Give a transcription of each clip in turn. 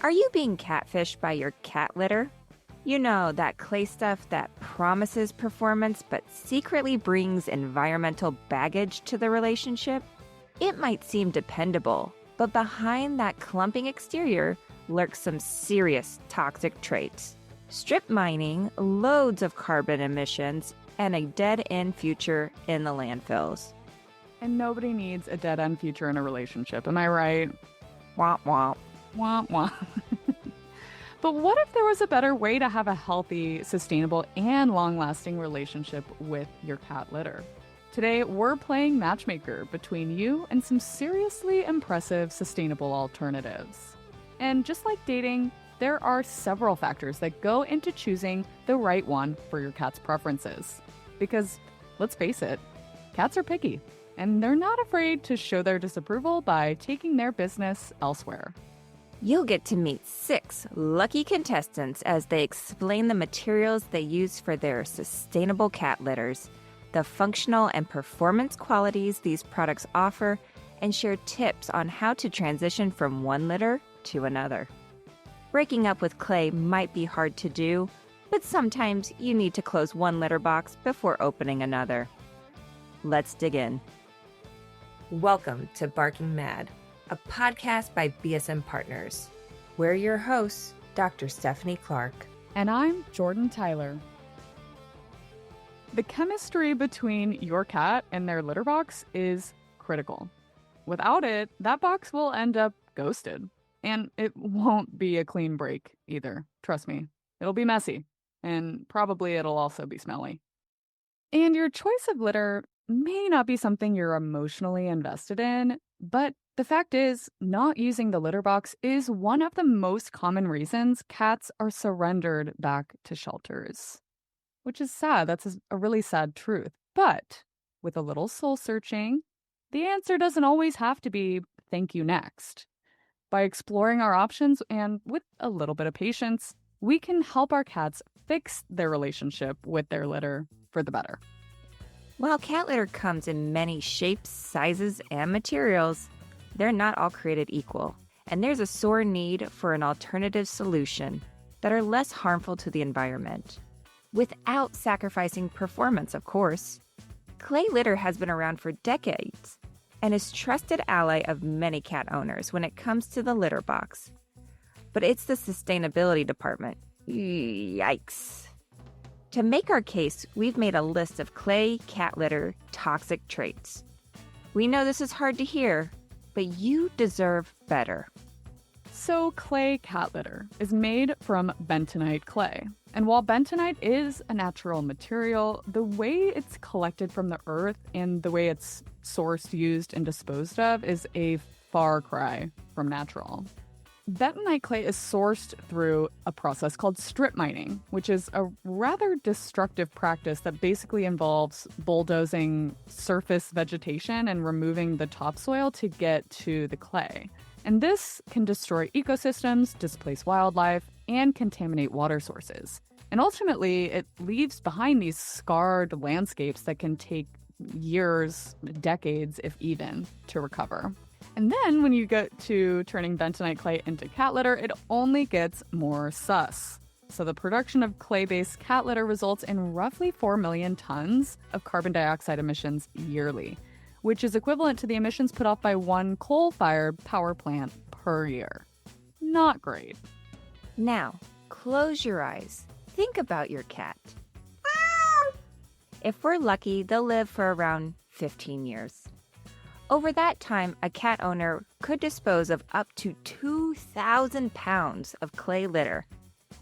Are you being catfished by your cat litter? You know, that clay stuff that promises performance but secretly brings environmental baggage to the relationship? It might seem dependable, but behind that clumping exterior lurks some serious toxic traits. Strip mining, loads of carbon emissions, and a dead-end future in the landfills. And nobody needs a dead-end future in a relationship, am I right? Womp womp. Womp womp. But what if there was a better way to have a healthy, sustainable, and long-lasting relationship with your cat litter? Today, we're playing matchmaker between you and some seriously impressive sustainable alternatives. And just like dating, there are several factors that go into choosing the right one for your cat's preferences. Because, let's face it, cats are picky, and they're not afraid to show their disapproval by taking their business elsewhere. You'll get to meet 6 lucky contestants as they explain the materials they use for their sustainable cat litters, the functional and performance qualities these products offer, and share tips on how to transition from one litter to another. Breaking up with clay might be hard to do, but sometimes you need to close one litter box before opening another. Let's dig in. Welcome to Barking Mad, a podcast by BSM Partners. We're your hosts, Dr. Stephanie Clark. And I'm Jordan Tyler. The chemistry between your cat and their litter box is critical. Without it, that box will end up ghosted. And it won't be a clean break either. Trust me. It'll be messy. And probably it'll also be smelly. And your choice of litter may not be something you're emotionally invested in, but the fact is, not using the litter box is one of the most common reasons cats are surrendered back to shelters. Which is sad. That's a really sad truth. But with a little soul searching, the answer doesn't always have to be thank you next. By exploring our options and with a little bit of patience, we can help our cats fix their relationship with their litter for the better. While cat litter comes in many shapes, sizes, and materials, they're not all created equal, and there's a sore need for an alternative solution that are less harmful to the environment, without sacrificing performance, of course. Clay litter has been around for decades and is a trusted ally of many cat owners when it comes to the litter box. But it's the sustainability department. Yikes. To make our case, we've made a list of clay cat litter toxic traits. We know this is hard to hear, but you deserve better. So clay cat litter is made from bentonite clay. And while bentonite is a natural material, the way it's collected from the earth and the way it's sourced, used, and disposed of is a far cry from natural. Bentonite clay is sourced through a process called strip mining, which is a rather destructive practice that basically involves bulldozing surface vegetation and removing the topsoil to get to the clay. And this can destroy ecosystems, displace wildlife, and contaminate water sources. And ultimately, it leaves behind these scarred landscapes that can take years, decades, if even, to recover. And then when you get to turning bentonite clay into cat litter, it only gets more sus. So the production of clay-based cat litter results in roughly 4 million tons of carbon dioxide emissions yearly, which is equivalent to the emissions put off by one coal-fired power plant per year. Not great. Now, close your eyes. Think about your cat. If we're lucky, they'll live for around 15 years. Over that time, a cat owner could dispose of up to 2,000 pounds of clay litter.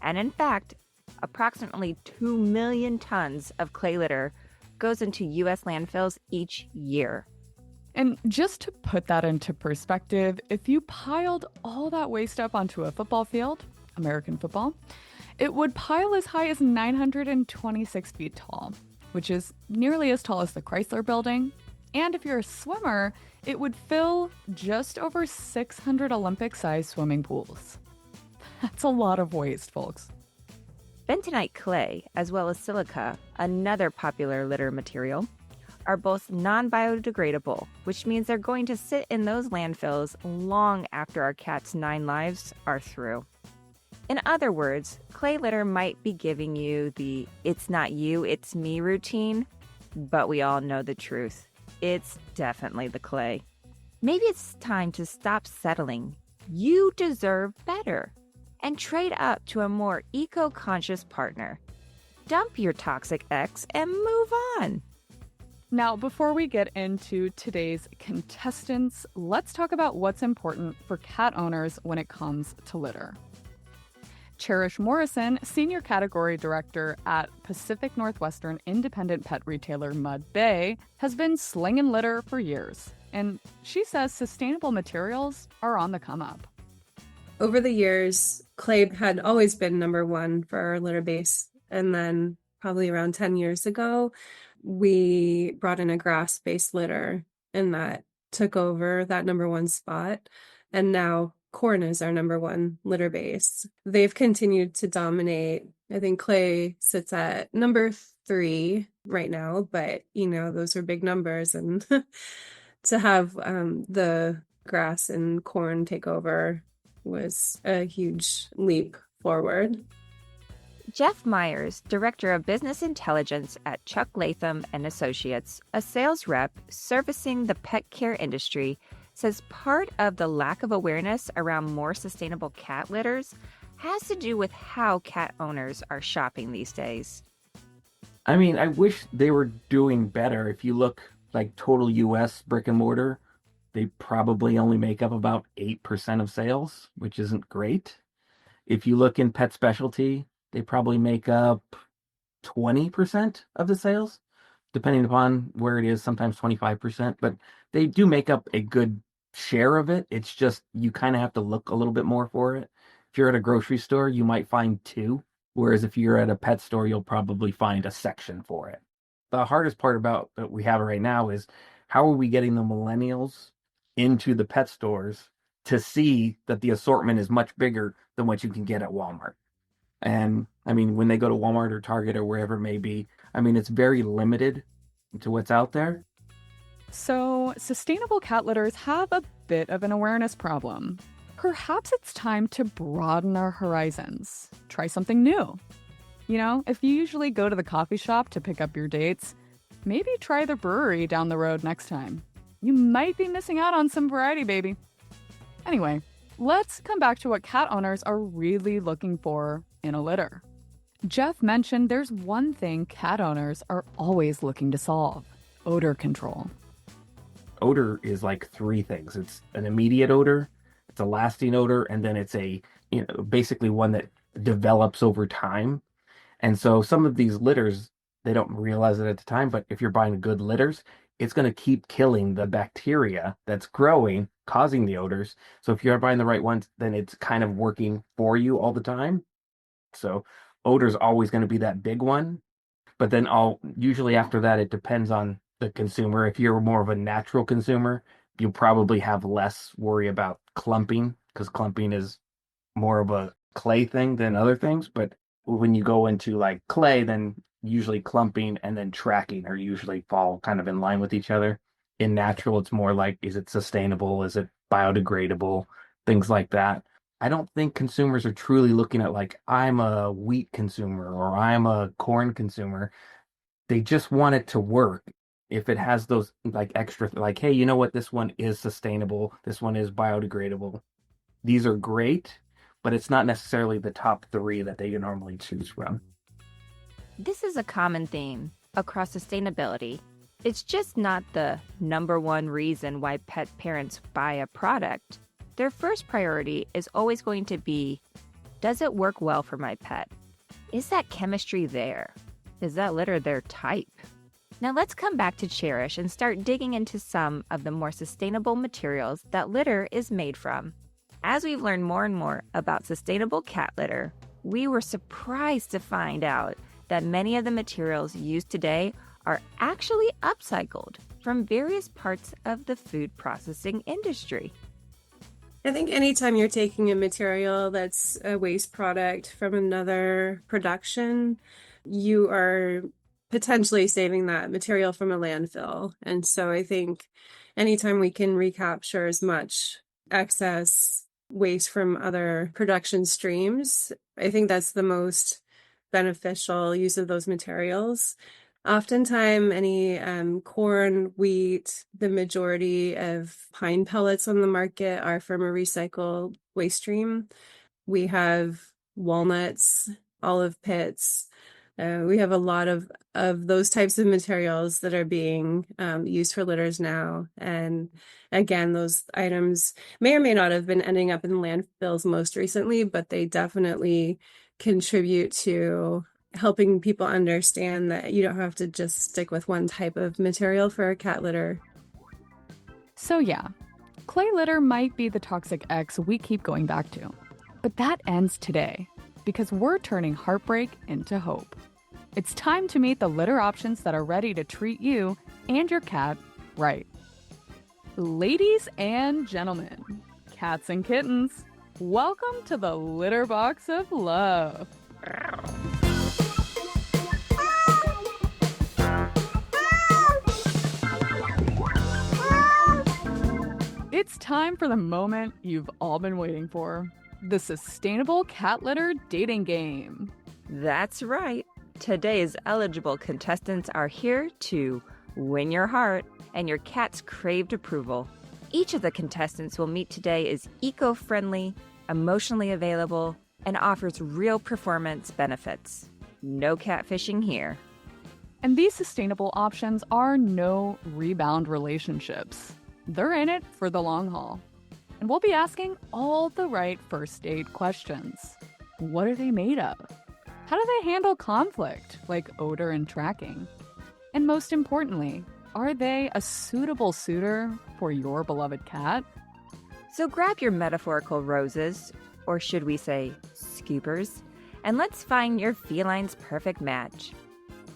And in fact, approximately 2 million tons of clay litter goes into U.S. landfills each year. And just to put that into perspective, if you piled all that waste up onto a football field, American football, it would pile as high as 926 feet tall, which is nearly as tall as the Chrysler Building. And if you're a swimmer, it would fill just over 600 Olympic-sized swimming pools. That's a lot of waste, folks. Bentonite clay, as well as silica, another popular litter material, are both non-biodegradable, which means they're going to sit in those landfills long after our cat's 9 lives are through. In other words, clay litter might be giving you the "it's not you, it's me" routine, but we all know the truth. It's definitely the clay. Maybe it's time to stop settling. You deserve better. And trade up to a more eco conscious partner. Dump your toxic ex and move on. Now, before we get into today's contestants, let's talk about what's important for cat owners when it comes to litter. Cherish Morrison, Senior Category Director at Pacific Northwestern independent pet retailer Mud Bay, has been slinging litter for years. And she says sustainable materials are on the come up. Over the years, clay had always been number one for our litter base. And then probably around 10 years ago, we brought in a grass-based litter, and that took over that number one spot. And now corn is our number one litter base. They've continued to dominate. I think clay sits at number 3 right now, but those are big numbers. And to have the grass and corn take over was a huge leap forward. Jeff Myers, Director of Business Intelligence at Chuck Latham and Associates, a sales rep servicing the pet care industry, says part of the lack of awareness around more sustainable cat litters has to do with how cat owners are shopping these days. I mean, I wish they were doing better. If you look like total US brick and mortar, they probably only make up about 8% of sales, which isn't great. If you look in pet specialty, they probably make up 20% of the sales, depending upon where it is, sometimes 25%, but they do make up a good share of it. It's just you kind of have to look a little bit more for it. If you're at a grocery store, you might find 2, whereas if you're at a pet store, you'll probably find a section for it. The hardest part about that we have right now is how are we getting the millennials into the pet stores to see that the assortment is much bigger than what you can get at Walmart. And I mean, when they go to Walmart or Target or wherever it may be, I mean, it's very limited to what's out there. So, sustainable cat litters have a bit of an awareness problem. Perhaps it's time to broaden our horizons. Try something new. If you usually go to the coffee shop to pick up your dates, maybe try the brewery down the road next time. You might be missing out on some variety, baby. Anyway, let's come back to what cat owners are really looking for in a litter. Jeff mentioned there's one thing cat owners are always looking to solve: odor control. Odor is like 3 things. It's an immediate odor, it's a lasting odor, and then it's basically one that develops over time. And so some of these litters, they don't realize it at the time, but if you're buying good litters, it's going to keep killing the bacteria that's growing, causing the odors. So if you're buying the right ones, then it's kind of working for you all the time. So odor is always going to be that big one. But then usually after that, it depends on the consumer. If you're more of a natural consumer, you'll probably have less worry about clumping, because clumping is more of a clay thing than other things. But when you go into like clay, then usually clumping and then tracking are usually fall kind of in line with each other. In natural, it's more like, is it sustainable? Is it biodegradable? Things like that. I don't think consumers are truly looking at like, I'm a wheat consumer or I'm a corn consumer. They just want it to work. If it has those like extra, like, hey, you know what? This one is sustainable. This one is biodegradable. These are great, but it's not necessarily the top 3 that they normally choose from. This is a common theme across sustainability. It's just not the number one reason why pet parents buy a product. Their first priority is always going to be, does it work well for my pet? Is that chemistry there? Is that litter their type? Now let's come back to Cherish and start digging into some of the more sustainable materials that litter is made from. As we've learned more and more about sustainable cat litter, we were surprised to find out that many of the materials used today are actually upcycled from various parts of the food processing industry. I think anytime you're taking a material that's a waste product from another production, you are potentially saving that material from a landfill. And so I think anytime we can recapture as much excess waste from other production streams. I think that's the most beneficial use of those materials. Oftentimes, any corn, wheat, the majority of pine pellets on the market are from a recycled waste stream. We have walnuts, olive pits. We have a lot of those types of materials that are being used for litters now. And again, those items may or may not have been ending up in landfills most recently, but they definitely contribute to helping people understand that you don't have to just stick with one type of material for a cat litter. So yeah, clay litter might be the toxic X we keep going back to. But that ends today, because we're turning heartbreak into hope. It's time to meet the litter options that are ready to treat you and your cat right. Ladies and gentlemen, cats and kittens, welcome to the litter box of love. It's time for the moment you've all been waiting for. The Sustainable Cat Litter Dating Game. That's right. Today's eligible contestants are here to win your heart and your cat's craved approval. Each of the contestants we'll meet today is eco-friendly, emotionally available, and offers real performance benefits. No catfishing here. And these sustainable options are no rebound relationships. They're in it for the long haul. And we'll be asking all the right first date questions. What are they made of? How do they handle conflict, like odor and tracking? And most importantly, are they a suitable suitor for your beloved cat? So grab your metaphorical roses, or should we say scoopers, and let's find your feline's perfect match.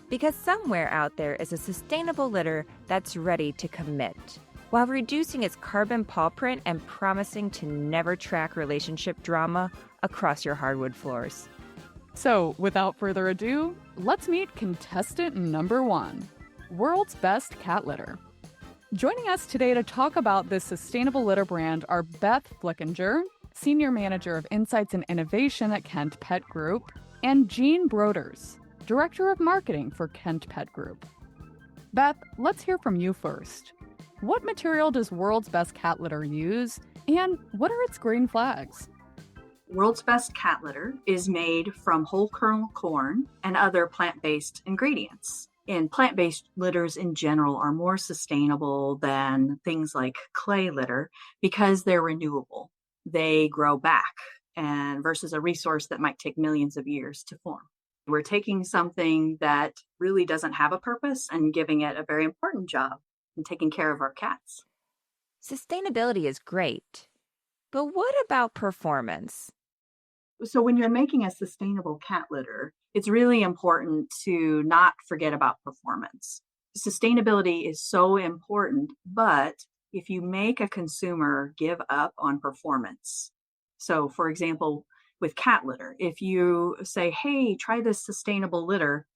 Because somewhere out there is a sustainable litter that's ready to commit, while reducing its carbon paw print and promising to never track relationship drama across your hardwood floors. So, without further ado, let's meet contestant number 1, World's Best Cat Litter. Joining us today to talk about this sustainable litter brand are Beth Flickinger, Senior Manager of Insights and Innovation at Kent Pet Group, and Jean Broders, Director of Marketing for Kent Pet Group. Beth, let's hear from you first. What material does World's Best Cat Litter use, and what are its green flags? World's Best Cat Litter is made from whole kernel corn and other plant-based ingredients. And plant-based litters in general are more sustainable than things like clay litter because they're renewable. They grow back and versus a resource that might take millions of years to form. We're taking something that really doesn't have a purpose and giving it a very important job in taking care of our cats. Sustainability is great, but what about performance? So when you're making a sustainable cat litter, it's really important to not forget about performance. Sustainability is so important, but if you make a consumer give up on performance, so for example, with cat litter, if you say, hey, try this sustainable litter,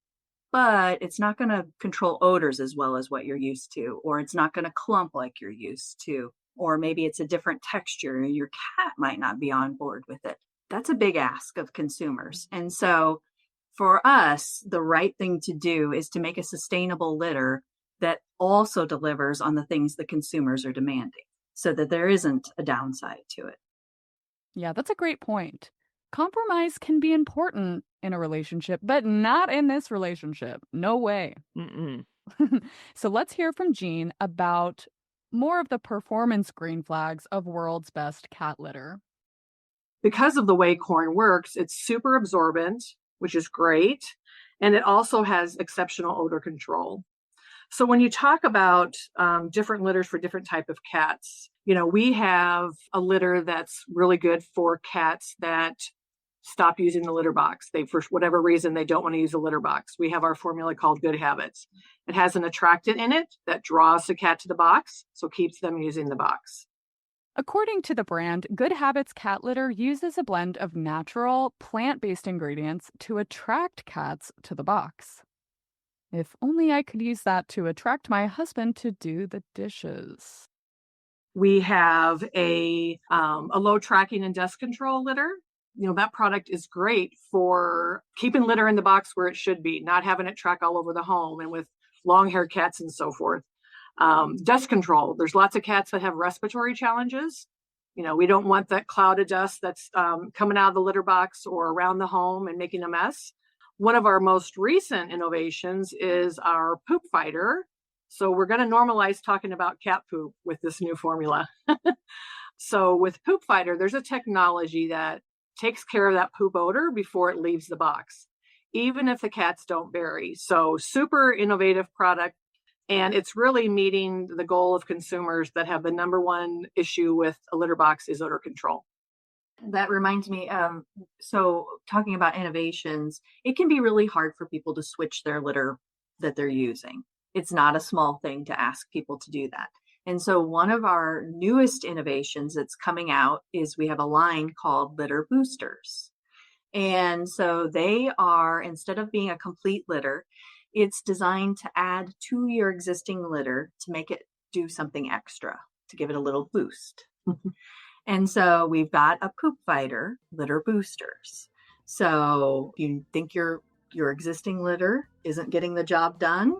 but it's not going to control odors as well as what you're used to, or it's not going to clump like you're used to, or maybe it's a different texture, your cat might not be on board with it. That's a big ask of consumers. And so for us, the right thing to do is to make a sustainable litter that also delivers on the things the consumers are demanding so that there isn't a downside to it. Yeah, that's a great point. Compromise can be important in a relationship, but not in this relationship. No way. Mm-mm. So let's hear from Jean about more of the performance green flags of World's Best Cat Litter. Because of the way corn works, it's super absorbent, which is great. And it also has exceptional odor control. So when you talk about different litters for different type of cats, we have a litter that's really good for cats that stop using the litter box. For whatever reason, they don't want to use a litter box. We have our formula called Good Habits. It has an attractant in it that draws the cat to the box, so keeps them using the box. According to the brand, Good Habits cat litter uses a blend of natural, plant-based ingredients to attract cats to the box. If only I could use that to attract my husband to do the dishes. We have a low tracking and dust control litter. That product is great for keeping litter in the box where it should be, not having it track all over the home and with long haired cats and so forth. Dust control. There's lots of cats that have respiratory challenges. We don't want that cloud of dust that's coming out of the litter box or around the home and making a mess. One of our most recent innovations is our poop fighter. So we're going to normalize talking about cat poop with this new formula. So with Poop Fighter, there's a technology that takes care of that poop odor before it leaves the box, even if the cats don't bury. So super innovative product. And it's really meeting the goal of consumers that have the number one issue with a litter box is odor control. That reminds me, so talking about innovations, it can be really hard for people to switch their litter that they're using. It's not a small thing to ask people to do that. And so one of our newest innovations that's coming out is we have a line called litter boosters. And so they are, instead of being a complete litter, it's designed to add to your existing litter to make it do something extra, to give it a little boost. And so we've got a Poop Fighter litter boosters. So if you think your existing litter isn't getting the job done,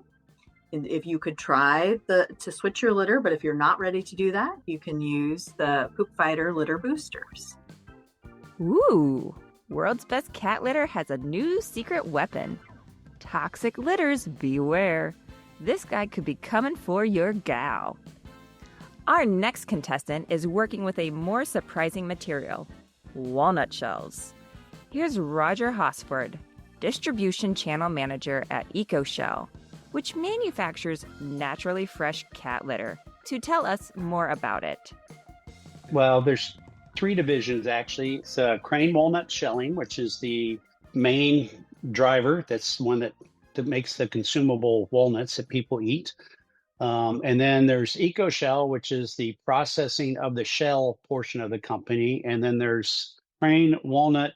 and if you could try to switch your litter, but if you're not ready to do that, you can use the Poop Fighter litter boosters. Ooh, World's Best Cat Litter has a new secret weapon. Toxic litters, beware. This guy could be coming for your gal. Our next contestant is working with a more surprising material, walnut shells. Here's Roger Hosford, Distribution Channel Manager at EcoShell, which manufactures naturally fresh cat litter, to tell us more about it. Well, there's 3 divisions, actually. It's crane walnut shelling, which is the main driver. That's one that makes the consumable walnuts that people eat. And then there's EcoShell, which is the processing of the shell portion of the company. And then there's crane walnut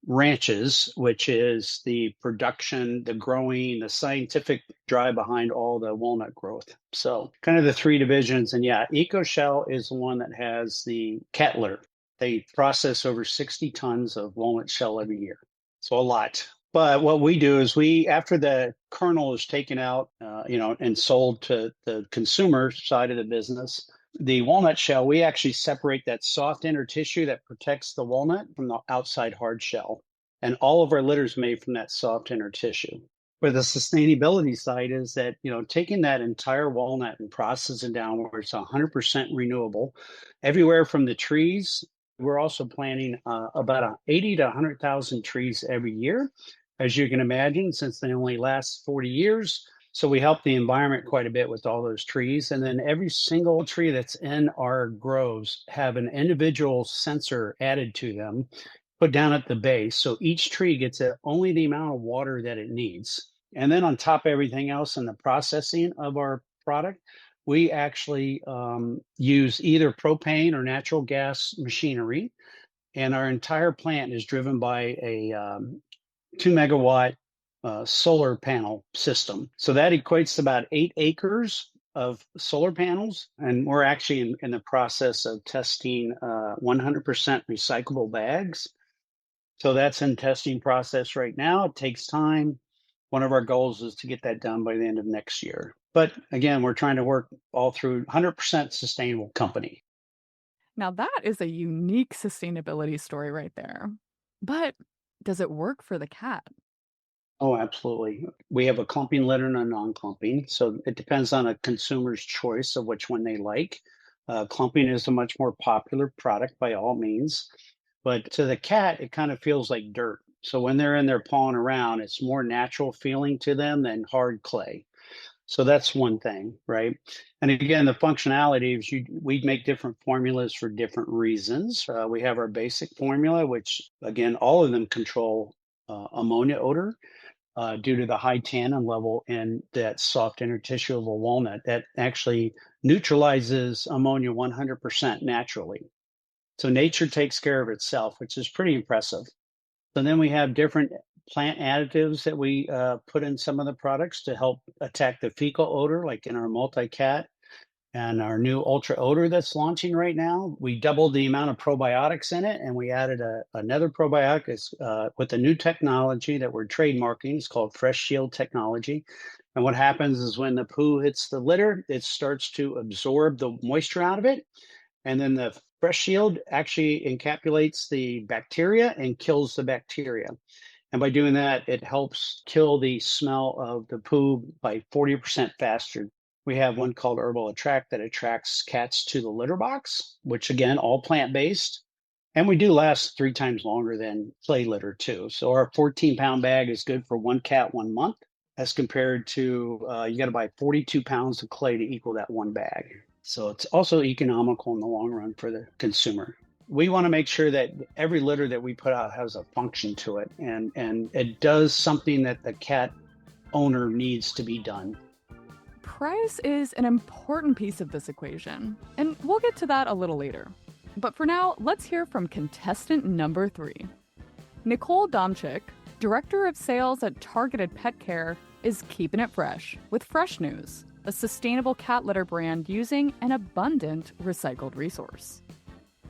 ranches, which is the production, the growing, the scientific drive behind all the walnut growth. So kind of the 3 divisions. And yeah, EcoShell is the one that has the cat litter. They process over 60 tons of walnut shell every year. So a lot. But what we do is after the kernel is taken out, and sold to the consumer side of the business, the walnut shell, we actually separate that soft inner tissue that protects the walnut from the outside hard shell. And all of our litter is made from that soft inner tissue. Where the sustainability side is that, taking that entire walnut and processing down where it's 100% renewable, everywhere from the trees. We're also planting about 80 to 100,000 trees every year, as you can imagine, since they only last 40 years. So we help the environment quite a bit with all those trees. And then every single tree that's in our groves have an individual sensor added to them, put down at the base. So each tree gets only the amount of water that it needs. And then on top of everything else in the processing of our product, we actually use either propane or natural gas machinery. And our entire plant is driven by a 2 megawatt solar panel system. So that equates to about 8 acres of solar panels. And we're actually in the process of testing 100% recyclable bags. So that's in testing process right now. It takes time. One of our goals is to get that done by the end of next year. But again, we're trying to work all through 100% sustainable company. Now that is a unique sustainability story right there. But does it work for the cat? Oh, absolutely. We have a clumping litter and a non-clumping. So it depends on a consumer's choice of which one they like. Clumping is a much more popular product by all means. But to the cat, it kind of feels like dirt. So when they're in there pawing around, it's more natural feeling to them than hard clay. So that's one thing, right? And again, the functionality is we make different formulas for different reasons. We have our basic formula, which again, all of them control ammonia odor due to the high tannin level in that soft inner tissue of a walnut that actually neutralizes ammonia 100% naturally. So nature takes care of itself, which is pretty impressive. So then we have different plant additives that we put in some of the products to help attack the fecal odor, like in our multi-cat. And our new ultra odor that's launching right now, we doubled the amount of probiotics in it, and we added another probiotic with a new technology that we're trademarking. It's called Fresh Shield technology. And what happens is when the poo hits the litter, it starts to absorb the moisture out of it. And then the Fresh Shield actually encapsulates the bacteria and kills the bacteria. And by doing that, it helps kill the smell of the poo by 40% faster. We have one called Herbal Attract that attracts cats to the litter box, which again, all plant-based. And we do last 3 times longer than clay litter too. So our 14-pound bag is good for 1 cat 1 month, as compared to you got to buy 42 pounds of clay to equal that 1 bag. So it's also economical in the long run for the consumer. We want to make sure that every litter that we put out has a function to it, and it does something that the cat owner needs to be done. Price is an important piece of this equation, and we'll get to that a little later. But for now, let's hear from contestant number 3. Nicole Domchik, Director of Sales at Targeted Pet Care, is keeping it fresh with Fresh News, a sustainable cat litter brand using an abundant recycled resource.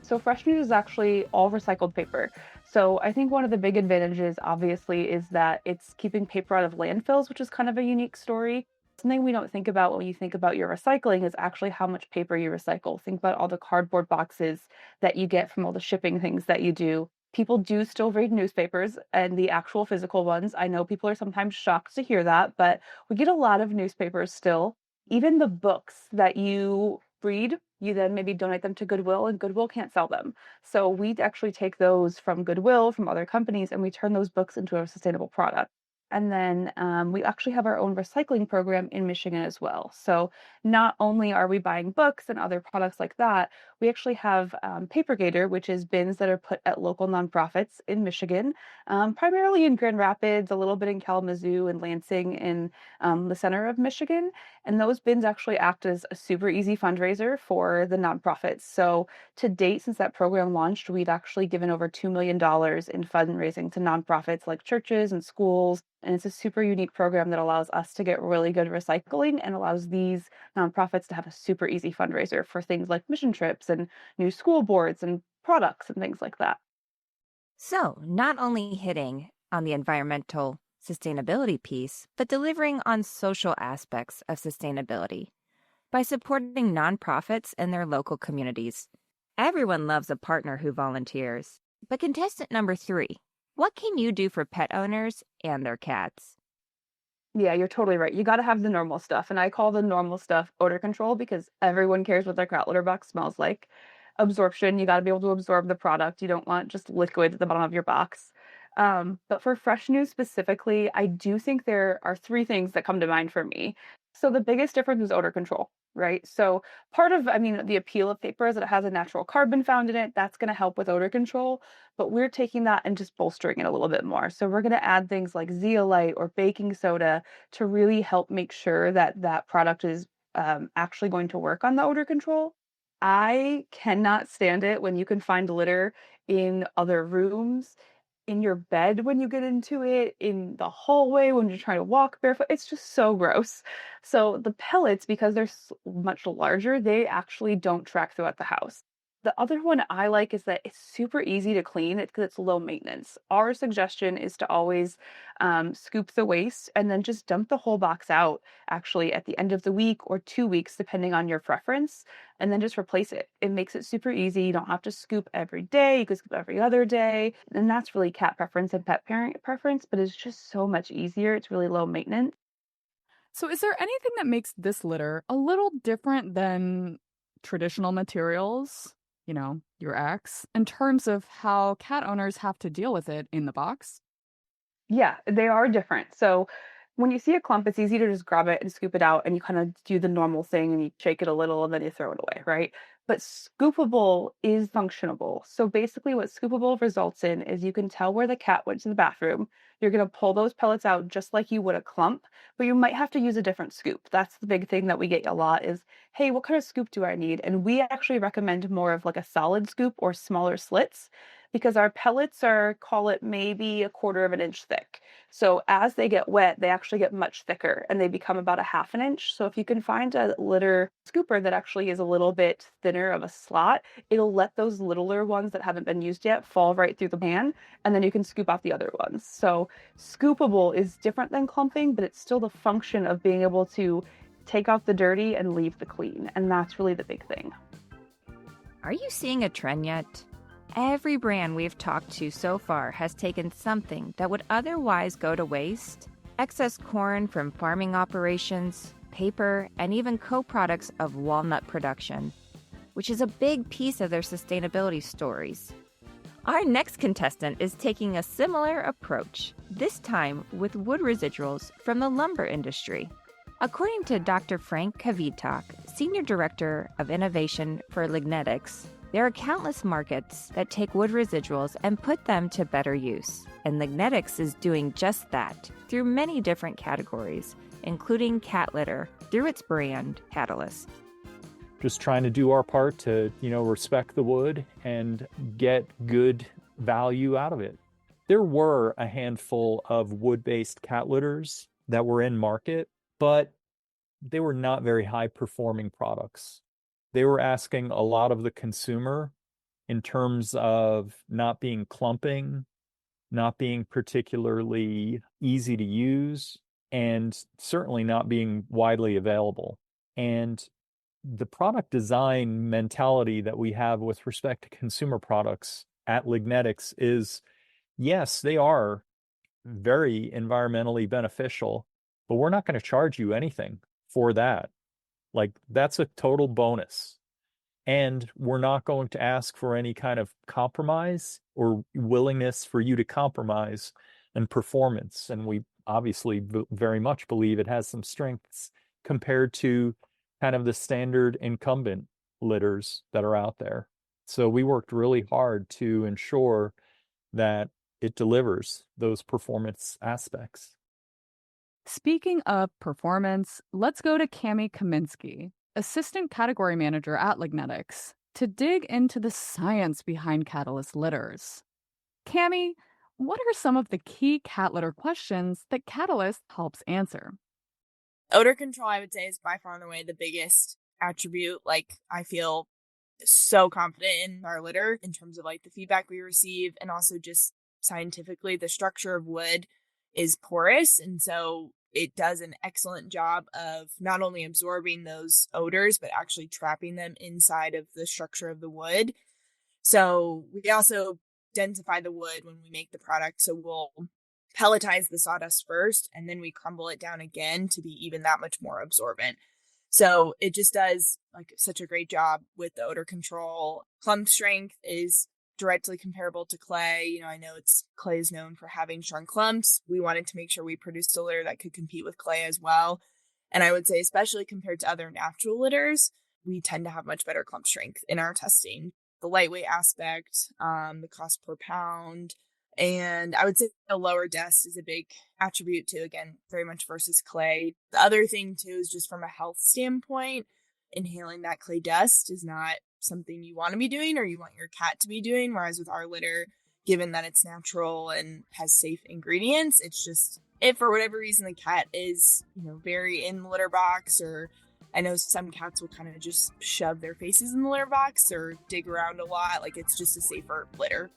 So Fresh News is actually all recycled paper. So I think one of the big advantages, obviously, is that it's keeping paper out of landfills, which is kind of a unique story. Something we don't think about when you think about your recycling is actually how much paper you recycle. Think about all the cardboard boxes that you get from all the shipping things that you do. People do still read newspapers and the actual physical ones. I know people are sometimes shocked to hear that, but we get a lot of newspapers still. Even the books that you read, you then maybe donate them to Goodwill, and Goodwill can't sell them. So we actually take those from Goodwill, from other companies, and we turn those books into a sustainable product. And then we actually have our own recycling program in Michigan as well. So not only are we buying books and other products like that, we actually have Paper Gator, which is bins that are put at local nonprofits in Michigan, primarily in Grand Rapids, a little bit in Kalamazoo and Lansing in the center of Michigan. And those bins actually act as a super easy fundraiser for the nonprofits. So to date, since that program launched, we've actually given over $2 million in fundraising to nonprofits like churches and schools. And it's a super unique program that allows us to get really good recycling and allows these nonprofits to have a super easy fundraiser for things like mission trips and new school boards and products and things like that. So, not only hitting on the environmental sustainability piece, but delivering on social aspects of sustainability by supporting nonprofits and their local communities. Everyone loves a partner who volunteers. But contestant number 3, what can you do for pet owners and their cats? Yeah, you're totally right. You got to have the normal stuff. And I call the normal stuff odor control because everyone cares what their cat litter box smells like. Absorption, you got to be able to absorb the product. You don't want just liquid at the bottom of your box. But for Fresh News specifically, I do think there are 3 things that come to mind for me. So the biggest difference is odor control, right? So part of, the appeal of paper is that it has a natural carbon found in it. That's going to help with odor control. But we're taking that and just bolstering it a little bit more. So we're going to add things like zeolite or baking soda to really help make sure that that product is actually going to work on the odor control. I cannot stand it when you can find litter in other rooms, in your bed when you get into it, in the hallway when you're trying to walk barefoot. It's just so gross. So the pellets, because they're much larger, they actually don't track throughout the house. The other one I like is that it's super easy to clean because it's low maintenance. Our suggestion is to always scoop the waste and then just dump the whole box out actually at the end of the week or 2 weeks, depending on your preference, and then just replace it. It makes it super easy. You don't have to scoop every day. You can scoop every other day. And that's really cat preference and pet parent preference, but it's just so much easier. It's really low maintenance. So is there anything that makes this litter a little different than traditional materials? Your ex, in terms of how cat owners have to deal with it in the box? Yeah, they are different. So when you see a clump, it's easy to just grab it and scoop it out and you kind of do the normal thing and you shake it a little and then you throw it away, right? But scoopable is functionable. So basically what scoopable results in is you can tell where the cat went to the bathroom. You're going to pull those pellets out just like you would a clump, but you might have to use a different scoop. That's the big thing that we get a lot is, hey, what kind of scoop do I need? And we actually recommend more of like a solid scoop or smaller slits because our pellets are, call it maybe a quarter of an inch thick. So as they get wet, they actually get much thicker and they become about a half an inch. So if you can find a litter scooper that actually is a little bit thinner of a slot, it'll let those littler ones that haven't been used yet fall right through the pan, and then you can scoop off the other ones. So scoopable is different than clumping, but it's still the function of being able to take out the dirty and leave the clean. And that's really the big thing. Are you seeing a trend yet? Every brand we've talked to so far has taken something that would otherwise go to waste, excess corn from farming operations, paper, and even co-products of walnut production, which is a big piece of their sustainability stories. Our next contestant is taking a similar approach, this time with wood residuals from the lumber industry. According to Dr. Frank Kavitak, Senior Director of Innovation for Lignetics, there are countless markets that take wood residuals and put them to better use. And Lignetics is doing just that through many different categories, including cat litter through its brand, Catalyst. Just trying to do our part to, respect the wood and get good value out of it. There were a handful of wood-based cat litters that were in market, but they were not very high-performing products. They were asking a lot of the consumer in terms of not being clumping, not being particularly easy to use, and certainly not being widely available. And the product design mentality that we have with respect to consumer products at Lignetics is, yes, they are very environmentally beneficial, but we're not going to charge you anything for that. Like, that's a total bonus. And we're not going to ask for any kind of compromise or willingness for you to compromise in performance. And we obviously very much believe it has some strengths compared to kind of the standard incumbent litters that are out there. So we worked really hard to ensure that it delivers those performance aspects. Speaking of performance, let's go to Cami Kaminsky, Assistant Category Manager at Lignetics, to dig into the science behind Catalyst litters. Cami, what are some of the key cat litter questions that Catalyst helps answer? Odor control, I would say, is by far and away the biggest attribute. Like, I feel so confident in our litter in terms of like the feedback we receive, and also just scientifically, the structure of wood is porous, and so it does an excellent job of not only absorbing those odors, but actually trapping them inside of the structure of the wood. So we also densify the wood when we make the product. So we'll pelletize the sawdust first, and then we crumble it down again to be even that much more absorbent. So it just does like such a great job with the odor control. Clump strength is directly comparable to clay. I know clay is known for having strong clumps. We wanted to make sure we produced a litter that could compete with clay as well. And I would say, especially compared to other natural litters, we tend to have much better clump strength in our testing. The lightweight aspect, the cost per pound, and I would say a lower dust is a big attribute too, again, very much versus clay. The other thing too is just from a health standpoint, inhaling that clay dust is not something you want to be doing or you want your cat to be doing. Whereas with our litter, given that it's natural and has safe ingredients, it's just, if for whatever reason the cat is, very in the litter box, or I know some cats will kind of just shove their faces in the litter box or dig around a lot, like it's just a safer litter.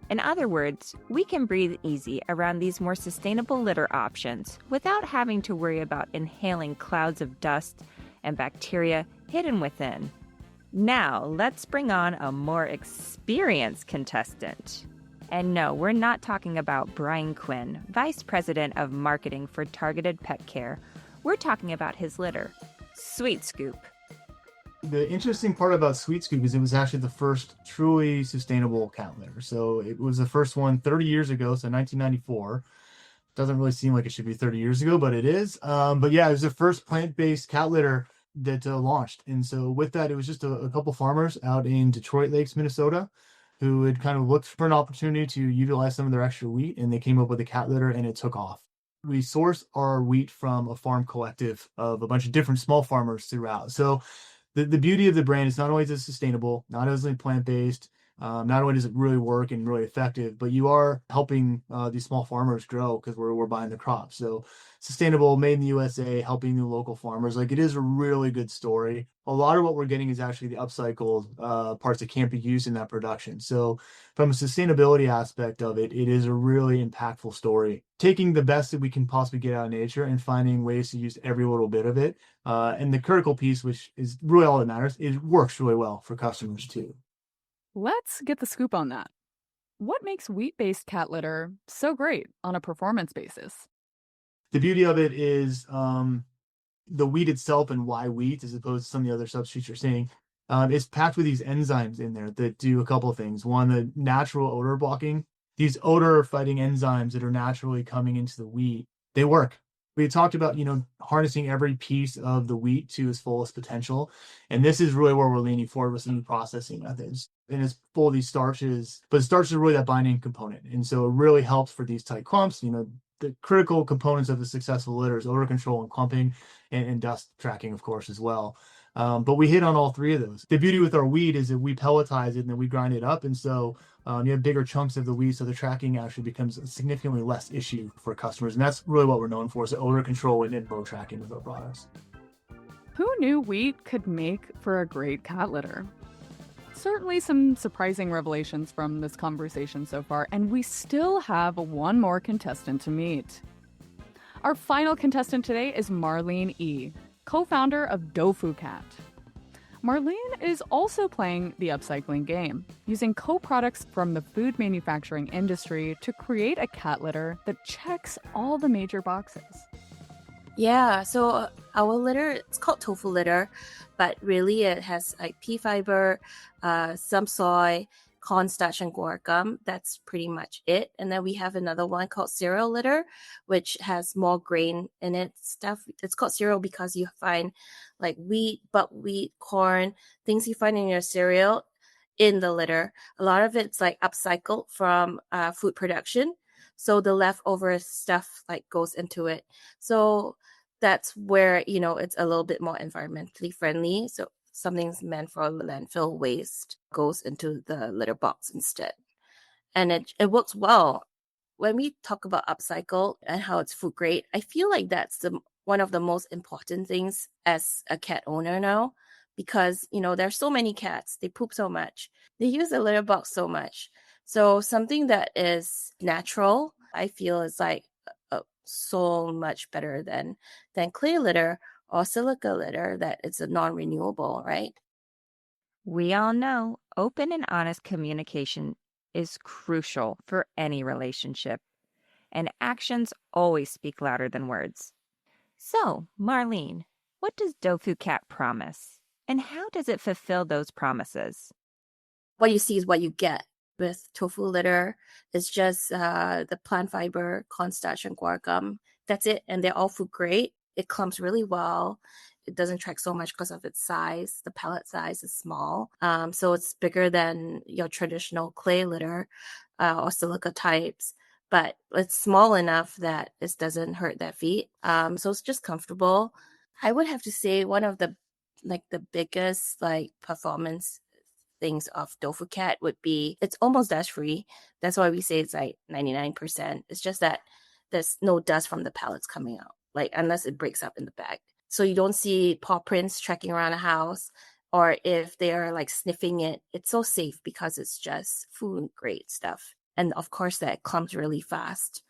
In other words, we can breathe easy around these more sustainable litter options without having to worry about inhaling clouds of dust and bacteria hidden within. Now, let's bring on a more experienced contestant. And no, we're not talking about Brian Quinn, Vice President of Marketing for Targeted Pet Care. We're talking about his litter, sWheat Scoop. The interesting part about sWheat Scoop is it was actually the first truly sustainable cat litter. So it was the first one 30 years ago, so 1994. Doesn't really seem like it should be 30 years ago, but it is. But yeah, it was the first plant-based cat litter that launched. And so with that, it was just a couple farmers out in Detroit Lakes, Minnesota, who had kind of looked for an opportunity to utilize some of their extra wheat, and they came up with a cat litter, and it took off. We source our wheat from a farm collective of a bunch of different small farmers throughout. So the beauty of the brand is not only is it sustainable, not only plant-based, Not only does it really work and really effective, but you are helping these small farmers grow because we're buying the crops. So sustainable, made in the USA, helping the local farmers. Like, it is a really good story. A lot of what we're getting is actually the upcycled parts that can't be used in that production. So from a sustainability aspect of it, it is a really impactful story. Taking the best that we can possibly get out of nature and finding ways to use every little bit of it. And the critical piece, which is really all that matters, it works really well for customers too. Let's get the scoop on that. What makes wheat-based cat litter so great on a performance basis? The beauty of it is the wheat itself, and why wheat as opposed to some of the other substitutes you're seeing, is packed with these enzymes in there that do a couple of things. One, the natural odor blocking. These odor fighting enzymes that are naturally coming into the wheat, they work. We talked about, harnessing every piece of the wheat to its fullest potential. And this is really where we're leaning forward with some new processing methods. And it's full of these starches, but starches are really that binding component. And so it really helps for these tight clumps. The critical components of the successful litter is odor control and clumping, and dust tracking, of course, as well. But we hit on all three of those. The beauty with our wheat is that we pelletize it and then we grind it up. And so you have bigger chunks of the wheat, so the tracking actually becomes a significantly less issue for customers. And that's really what we're known for, is odor control and info tracking with our products. Who knew wheat could make for a great cat litter? Certainly some surprising revelations from this conversation so far, and we still have one more contestant to meet. Our final contestant today is Marlene E., co-founder of Dofu Cat. Marlene is also playing the upcycling game, using co-products from the food manufacturing industry to create a cat litter that checks all the major boxes. Yeah, so our litter, it's called tofu litter, but really it has like pea fiber, some soy, cornstarch, and guar gum. That's pretty much it. And then we have another one called cereal litter, which has more grain in it stuff. It's called cereal because you find like wheat, buckwheat, corn, things you find in your cereal in the litter. A lot of it's like upcycled from food production. So the leftover stuff like goes into it. So that's where, it's a little bit more environmentally friendly. So something's meant for landfill waste goes into the litter box instead. And it works well. When we talk about upcycle and how it's food grade, I feel like that's one of the most important things as a cat owner now, because, there's so many cats, they poop so much, they use the litter box so much. So something that is natural, I feel is like so much better than clay litter or silica litter that it's a non-renewable, right? We all know open and honest communication is crucial for any relationship, and actions always speak louder than words. So, Marlene, what does Dofu Cat promise, and how does it fulfill those promises? What you see is what you get. With tofu litter, it's just the plant fiber, cornstarch, and guar gum. That's it, and they're all food grade. It clumps really well. It doesn't track so much because of its size. The pellet size is small, so it's bigger than your traditional clay litter or silica types. But it's small enough that it doesn't hurt their feet. So it's just comfortable. I would have to say one of the biggest performance things of Dofu Cat would be it's almost dust free. That's why we say it's like 99%. It's just that there's no dust from the pellets coming out, unless it breaks up in the bag. So you don't see paw prints tracking around a house, or if they are sniffing it, it's so safe because it's just food grade stuff. And of course that clumps really fast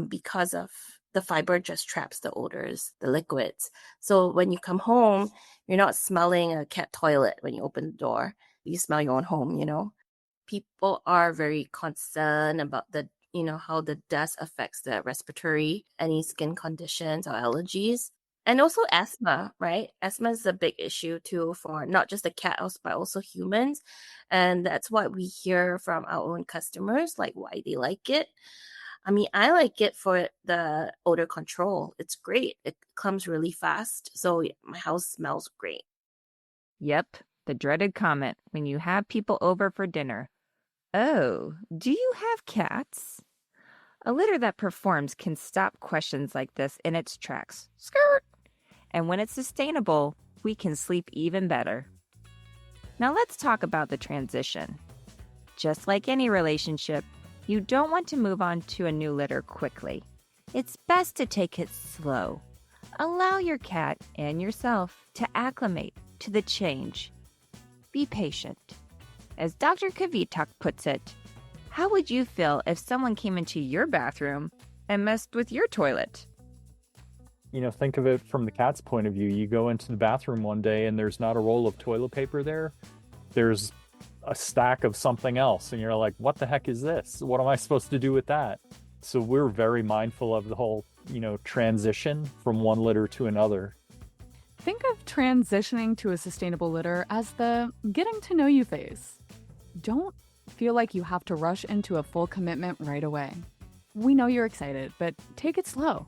because of the fiber just traps the odors, the liquids. So when you come home, you're not smelling a cat toilet when you open the door. You smell your own home, People are very concerned about how the dust affects the respiratory, any skin conditions or allergies. And also asthma, right? Asthma is a big issue too for not just the cats, but also humans. And that's what we hear from our own customers, why they like it. I mean, I like it for the odor control. It's great. It comes really fast. So my house smells great. Yep, the dreaded comment when you have people over for dinner. Oh, do you have cats? A litter that performs can stop questions like this in its tracks. Skirt! And when it's sustainable, we can sleep even better. Now let's talk about the transition. Just like any relationship, you don't want to move on to a new litter quickly. It's best to take it slow. Allow your cat and yourself to acclimate to the change. Be patient. As Dr. Kavitak puts it, how would you feel if someone came into your bathroom and messed with your toilet? Think of it from the cat's point of view. You go into the bathroom one day and there's not a roll of toilet paper there. There's a stack of something else. And you're like, what the heck is this? What am I supposed to do with that? So we're very mindful of the whole, transition from one litter to another. Think of transitioning to a sustainable litter as the getting to know you phase. Don't feel like you have to rush into a full commitment right away. We know you're excited, but take it slow.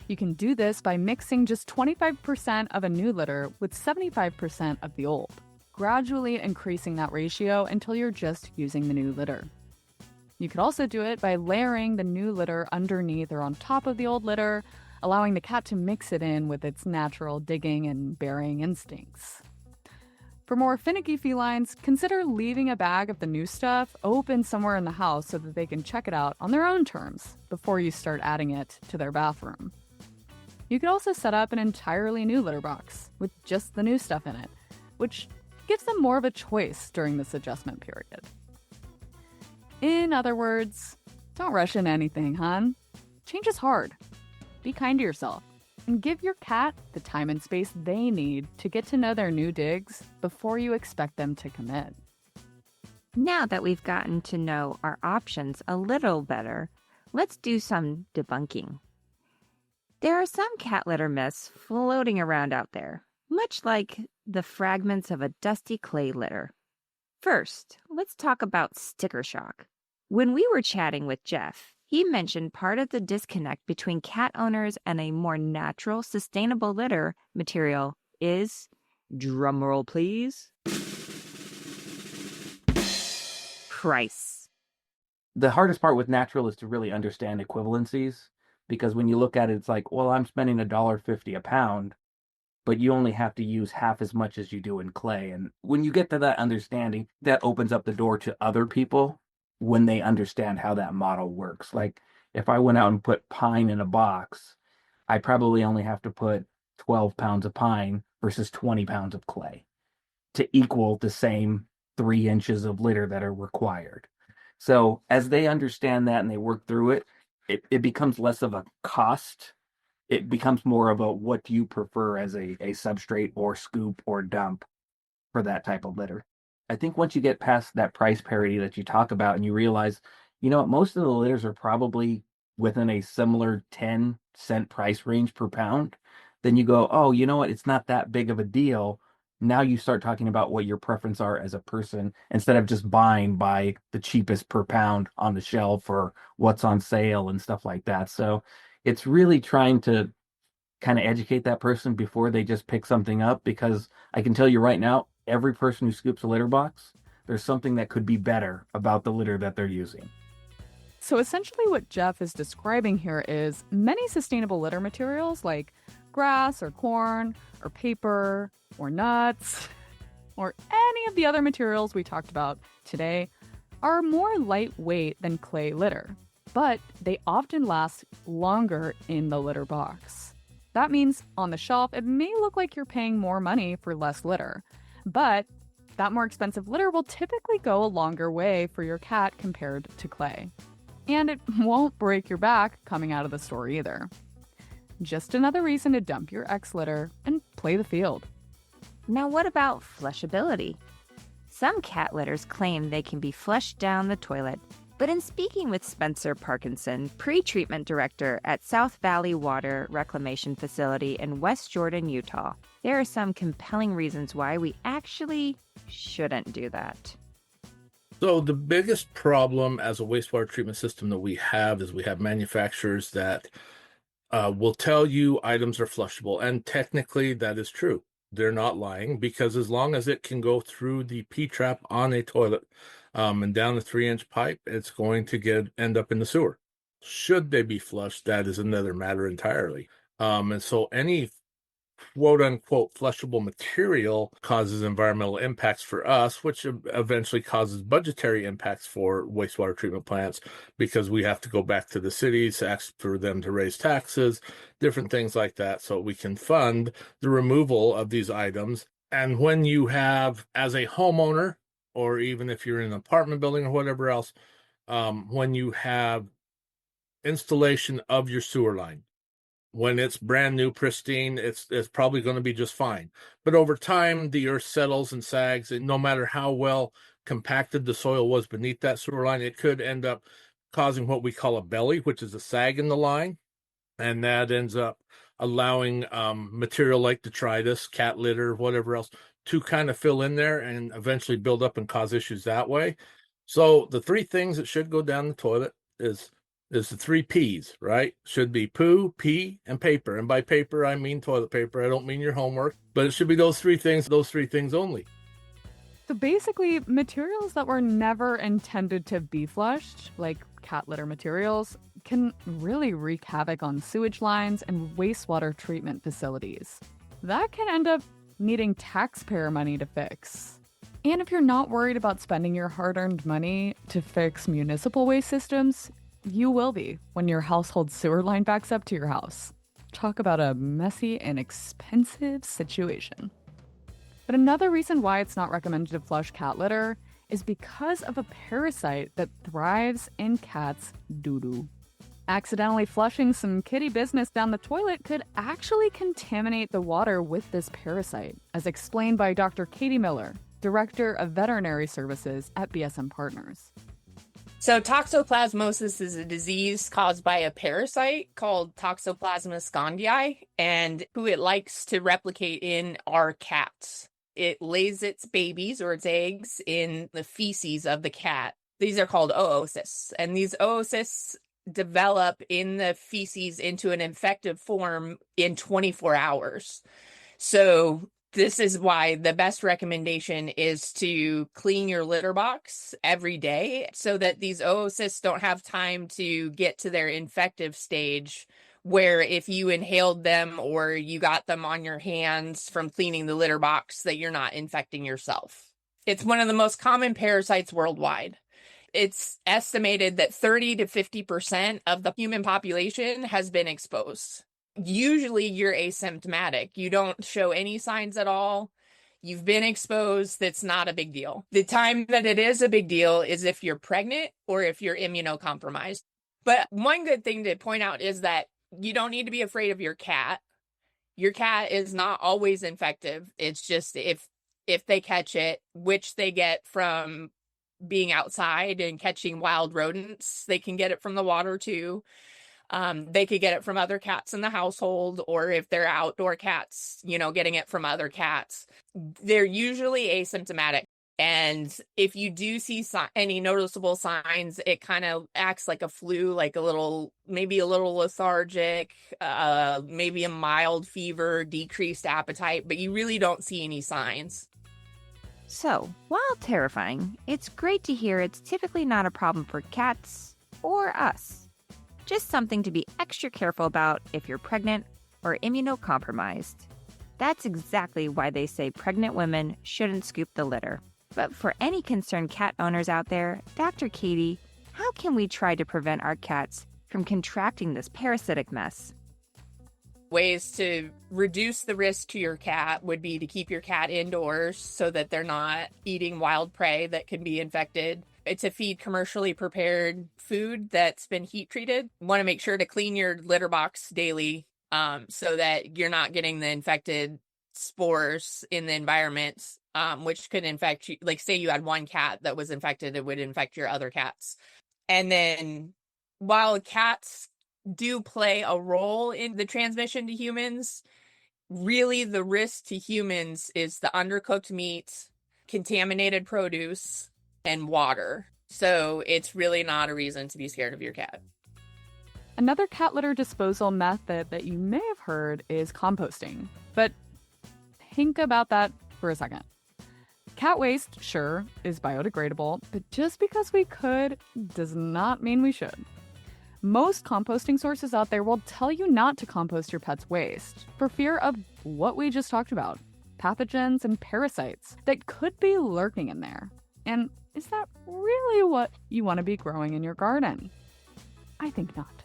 You can do this by mixing just 25% of a new litter with 75% of the old, gradually increasing that ratio until you're just using the new litter. You could also do it by layering the new litter underneath or on top of the old litter, allowing the cat to mix it in with its natural digging and burying instincts. For more finicky felines, consider leaving a bag of the new stuff open somewhere in the house so that they can check it out on their own terms before you start adding it to their bathroom. You could also set up an entirely new litter box with just the new stuff in it, which gives them more of a choice during this adjustment period. In other words, don't rush into anything, hon. Change is hard. Be kind to yourself and give your cat the time and space they need to get to know their new digs before you expect them to commit. Now that we've gotten to know our options a little better, let's do some debunking. There are some cat litter myths floating around out there, much like the fragments of a dusty clay litter. First, let's talk about sticker shock. When we were chatting with Jeff, he mentioned part of the disconnect between cat owners and a more natural, sustainable litter material is, drumroll please, price. The hardest part with natural is to really understand equivalencies, because when you look at it, it's like, well, I'm spending $1.50 a pound, but you only have to use half as much as you do in clay. And when you get to that understanding, that opens up the door to other people when they understand how that model works. Like if I went out and put pine in a box, I probably only have to put 12 pounds of pine versus 20 pounds of clay to equal the same 3 inches of litter that are required. So as they understand that and they work through it, it becomes less of a cost. It becomes more about what do you prefer as a substrate or scoop or dump for that type of litter. I think once you get past that price parity that you talk about and you realize, most of the litters are probably within a similar 10-cent price range per pound, then you go, oh, you know what? It's not that big of a deal. Now you start talking about what your preference are as a person instead of just buying by the cheapest per pound on the shelf or what's on sale and stuff like that. So it's really trying to kind of educate that person before they just pick something up, because I can tell you right now, every person who scoops a litter box, there's something that could be better about the litter that they're using. So essentially what Jeff is describing here is many sustainable litter materials like grass or corn or paper or nuts or any of the other materials we talked about today are more lightweight than clay litter, but they often last longer in the litter box. That means on the shelf, it may look like you're paying more money for less litter, but that more expensive litter will typically go a longer way for your cat compared to clay. And it won't break your back coming out of the store either. Just another reason to dump your ex litter and play the field. Now what about flushability? Some cat litters claim they can be flushed down the toilet, but in speaking with Spencer Parkinson, pre-treatment director at South Valley Water Reclamation Facility in West Jordan, Utah, there are some compelling reasons why we actually shouldn't do that. So the biggest problem as a wastewater treatment system that we have is we have manufacturers that will tell you items are flushable, and technically that is true. They're not lying, because as long as it can go through the P-trap on a toilet and down the 3-inch pipe, it's going to end up in the sewer. Should they be flushed, that is another matter entirely. And so any quote unquote flushable material causes environmental impacts for us, which eventually causes budgetary impacts for wastewater treatment plants, because we have to go back to the cities, ask for them to raise taxes, different things like that, so we can fund the removal of these items. And when you have, as a homeowner, or even if you're in an apartment building or whatever else, when you have installation of your sewer line, when it's brand new, pristine, it's probably going to be just fine. But over time, the earth settles and sags, and no matter how well compacted the soil was beneath that sewer line, it could end up causing what we call a belly, which is a sag in the line. And that ends up allowing material like detritus, cat litter, whatever else, to kind of fill in there and eventually build up and cause issues that way. So the three things that should go down the toilet is the three P's, right? Should be poo, pee, and paper. And by paper, I mean toilet paper. I don't mean your homework, but it should be those three things only. So basically, materials that were never intended to be flushed, like cat litter materials, can really wreak havoc on sewage lines and wastewater treatment facilities. That can end up needing taxpayer money to fix. And if you're not worried about spending your hard-earned money to fix municipal waste systems, you will be when your household sewer line backs up to your house. Talk about a messy and expensive situation. But another reason why it's not recommended to flush cat litter is because of a parasite that thrives in cats' doo-doo. Accidentally flushing some kitty business down the toilet could actually contaminate the water with this parasite, as explained by Dr. Katie Miller, Director of Veterinary Services at BSM Partners. So toxoplasmosis is a disease caused by a parasite called Toxoplasmosis gondii, and who it likes to replicate in are cats. It lays its babies or its eggs in the feces of the cat. These are called oocysts, and these oocysts develop in the feces into an infective form in 24 hours. So this is why the best recommendation is to clean your litter box every day so that these oocysts don't have time to get to their infective stage, where if you inhaled them or you got them on your hands from cleaning the litter box, that you're not infecting yourself. It's one of the most common parasites worldwide. It's estimated that 30 to 50% of the human population has been exposed. Usually you're asymptomatic. You don't show any signs at all. You've been exposed. That's not a big deal. The time that it is a big deal is if you're pregnant or if you're immunocompromised. But one good thing to point out is that you don't need to be afraid of your cat. Your cat is not always infective. It's just if they catch it, which they get from being outside and catching wild rodents, they can get it from the water too. They could get it from other cats in the household, or if they're outdoor cats, getting it from other cats. They're usually asymptomatic. And if you do see any noticeable signs, it kind of acts like a flu, like maybe a little lethargic, maybe a mild fever, decreased appetite, but you really don't see any signs. So, while terrifying, it's great to hear it's typically not a problem for cats or us. Just something to be extra careful about if you're pregnant or immunocompromised. That's exactly why they say pregnant women shouldn't scoop the litter. But for any concerned cat owners out there, Dr. Katie, how can we try to prevent our cats from contracting this parasitic mess? Ways to reduce the risk to your cat would be to keep your cat indoors so that they're not eating wild prey that can be infected. To feed commercially prepared food that's been heat treated. You want to make sure to clean your litter box daily so that you're not getting the infected spores in the environment, which could infect you. Like, say you had one cat that was infected, it would infect your other cats. And then while cats do play a role in the transmission to humans, really the risk to humans is the undercooked meat, contaminated produce, and water. So it's really not a reason to be scared of your cat. Another cat litter disposal method that you may have heard is composting. But think about that for a second. Cat waste, sure, is biodegradable, but just because we could does not mean we should. Most composting sources out there will tell you not to compost your pet's waste for fear of what we just talked about, pathogens and parasites that could be lurking in there. And is that really what you want to be growing in your garden? I think not.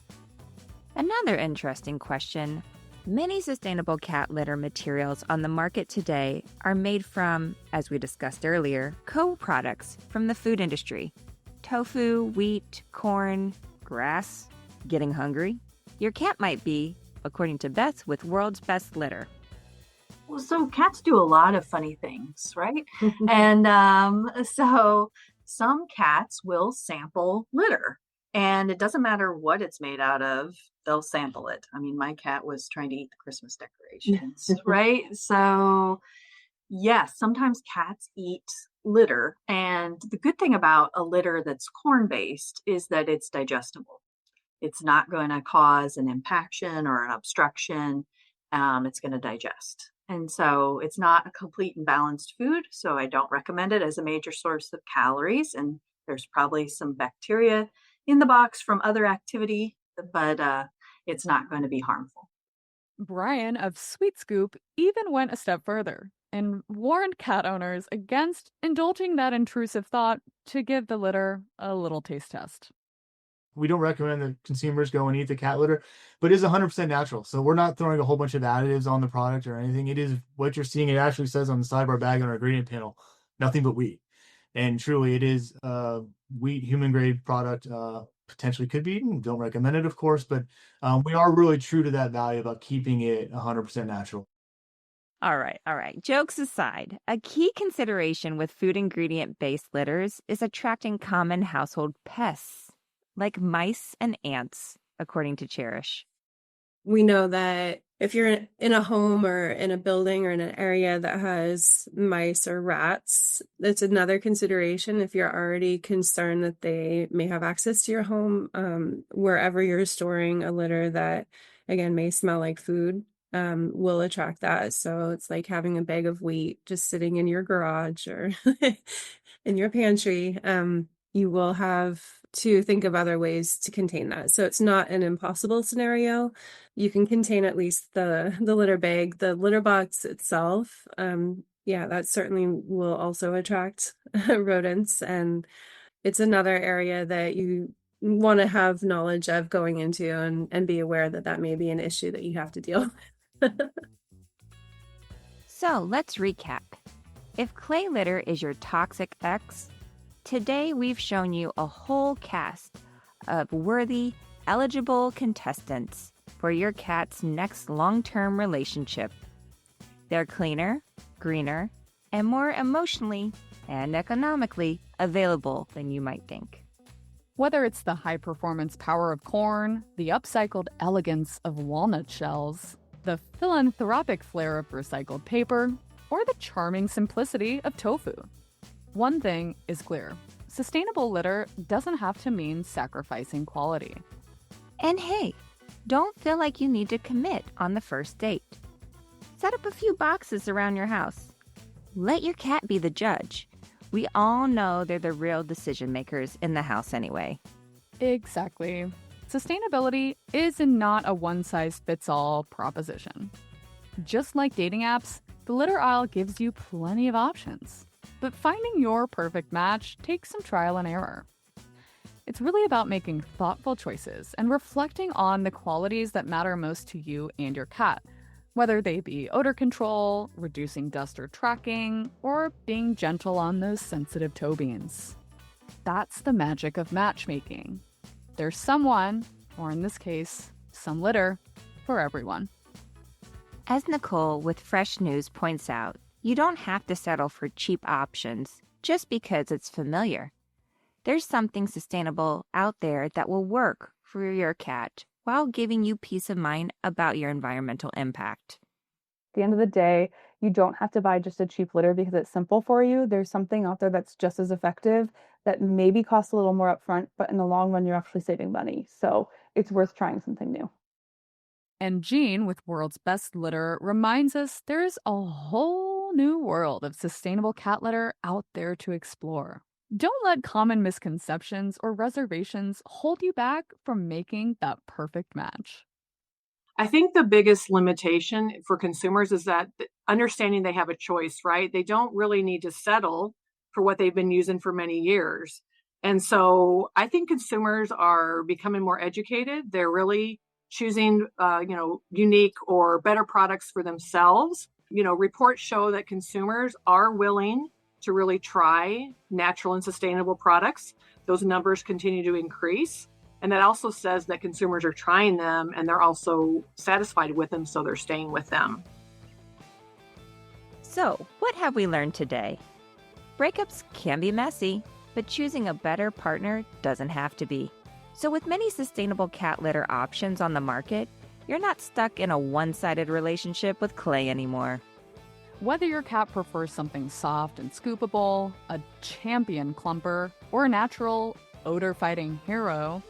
Another interesting question. Many sustainable cat litter materials on the market today are made from, as we discussed earlier, co-products from the food industry. Tofu, wheat, corn, grass. Getting hungry? Your cat might be, according to Beth with World's Best Litter. Well, so cats do a lot of funny things, right? And so some cats will sample litter, and it doesn't matter what it's made out of, they'll sample it. I mean, my cat was trying to eat the Christmas decorations, right? So yes, sometimes cats eat litter. And the good thing about a litter that's corn-based is that it's digestible. It's not going to cause an impaction or an obstruction. It's going to digest. And so it's not a complete and balanced food. So I don't recommend it as a major source of calories. And there's probably some bacteria in the box from other activity, but it's not going to be harmful. Brian of Sweet Scoop even went a step further and warned cat owners against indulging that intrusive thought to give the litter a little taste test. We don't recommend that consumers go and eat the cat litter, but it is 100% natural. So we're not throwing a whole bunch of additives on the product or anything. It is what you're seeing. It actually says on the side of our bag on our ingredient panel, nothing but wheat. And truly, it is wheat, human grade product. Potentially could be eaten. Don't recommend it, of course, but we are really true to that value about keeping it 100% natural. All right. Jokes aside, a key consideration with food ingredient-based litters is attracting common household pests, like mice and ants, according to Cherish. We know that if you're in a home or in a building or in an area that has mice or rats, that's another consideration if you're already concerned that they may have access to your home, wherever you're storing a litter that, again, may smell like food, will attract that. So it's like having a bag of wheat just sitting in your garage or in your pantry. You will have to think of other ways to contain that. So it's not an impossible scenario. You can contain at least the litter bag. The litter box itself, that certainly will also attract rodents. And it's another area that you want to have knowledge of going into and be aware that that may be an issue that you have to deal with. So let's recap. If clay litter is your toxic ex, today we've shown you a whole cast of worthy, eligible contestants for your cat's next long-term relationship. They're cleaner, greener, and more emotionally and economically available than you might think. Whether it's the high-performance power of corn, the upcycled elegance of walnut shells, the philanthropic flair of recycled paper, or the charming simplicity of tofu. One thing is clear. Sustainable litter doesn't have to mean sacrificing quality. And hey, don't feel like you need to commit on the first date. Set up a few boxes around your house. Let your cat be the judge. We all know they're the real decision makers in the house anyway. Exactly. Sustainability is not a one-size-fits-all proposition. Just like dating apps, the litter aisle gives you plenty of options. But finding your perfect match takes some trial and error. It's really about making thoughtful choices and reflecting on the qualities that matter most to you and your cat, whether they be odor control, reducing dust or tracking, or being gentle on those sensitive toe beans. That's the magic of matchmaking. There's someone, or in this case, some litter, for everyone. As Nicole with Fresh News points out, you don't have to settle for cheap options just because it's familiar. There's something sustainable out there that will work for your cat while giving you peace of mind about your environmental impact. At the end of the day, you don't have to buy just a cheap litter because it's simple for you. There's something out there that's just as effective that maybe costs a little more upfront, but in the long run, you're actually saving money. So it's worth trying something new. And Jean with World's Best Litter reminds us there's a whole new world of sustainable cat litter out there to explore. Don't let common misconceptions or reservations hold you back from making that perfect match. I think the biggest limitation for consumers is that understanding they have a choice, right? They don't really need to settle for what they've been using for many years. And so I think consumers are becoming more educated. They're really choosing, unique or better products for themselves. Reports show that consumers are willing to really try natural and sustainable products. Those numbers continue to increase. And that also says that consumers are trying them and they're also satisfied with them, so they're staying with them. So, what have we learned today? Breakups can be messy, but choosing a better partner doesn't have to be. So, with many sustainable cat litter options on the market, you're not stuck in a one-sided relationship with clay anymore. Whether your cat prefers something soft and scoopable, a champion clumper, or a natural odor-fighting hero,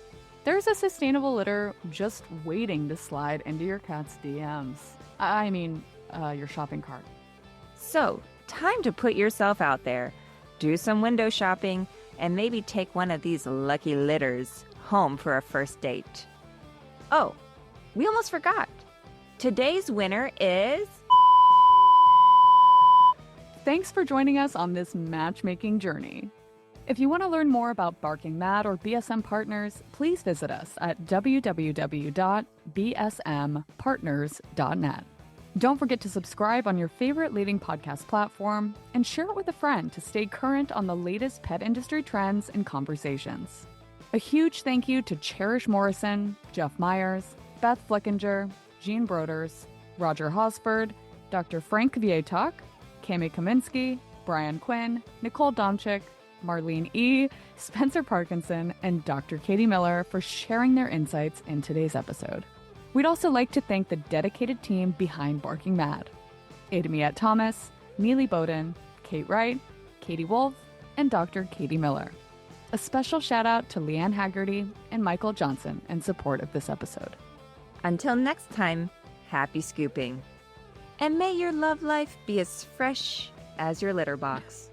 there's a sustainable litter just waiting to slide into your cat's DMs. Your shopping cart. So, time to put yourself out there, do some window shopping, and maybe take one of these lucky litters home for a first date. Oh, we almost forgot. Today's winner is... Thanks for joining us on this matchmaking journey. If you want to learn more about Barking Mad or BSM Partners, please visit us at www.bsmpartners.net. Don't forget to subscribe on your favorite leading podcast platform and share it with a friend to stay current on the latest pet industry trends and conversations. A huge thank you to Cherish Morrison, Jeff Myers, Beth Flickinger, Jean Broders, Roger Hosford, Dr. Frank Vietok, Kami Kaminsky, Brian Quinn, Nicole Domchik, Marlene E., Spencer Parkinson, and Dr. Katie Miller for sharing their insights in today's episode. We'd also like to thank the dedicated team behind Barking Mad: Adamiette Thomas, Neely Bowden, Kate Wright, Katie Wolf, and Dr. Katie Miller. A special shout out to Leanne Haggerty and Michael Johnson in support of this episode. Until next time, happy scooping. And may your love life be as fresh as your litter box.